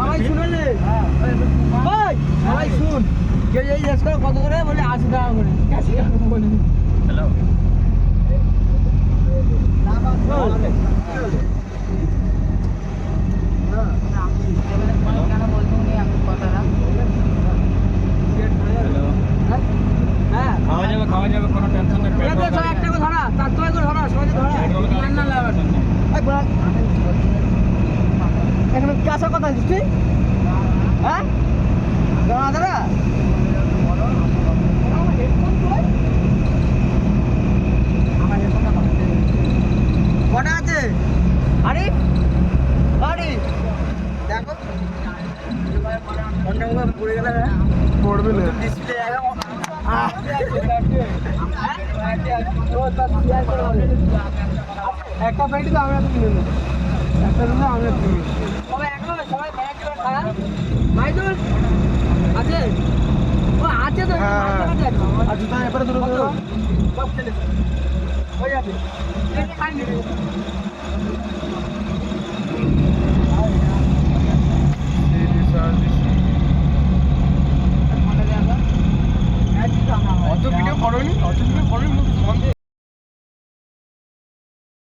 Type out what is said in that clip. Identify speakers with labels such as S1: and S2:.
S1: সবাই শুনলে সবাই শুন কেউ এই জিজ্ঞেস করো কত করে বলে 80 টাকা করে
S2: হ্যালো
S1: কেন বলতো উনি আমি কথাটা হ্যাঁ
S2: খাওয়া যাবে কোনো টেনশন নেই
S1: সবাই একটা করে ধরা তার তো করে ধরা সবাই ধরা না লাগবে এখন কাঁচা কথা আছিস তুই হ্যাঁ দাদা কটা আছে আরে আরে দেখো ঘন্টা পড়ে গেলে পড়বে না ডিসপ্লে একটা প্যান্টি তো আমরা কিনে নেব একটা রুমে আমরা কিনে নেব সবাই এখন সবাই ব্যাগ করে খায় মাইদুল আছে ও আছে তো আর জুতা এবারে দূরে দূরে সব খেলে হয়ে যাবে খাইনি অত ভিডিও করোনি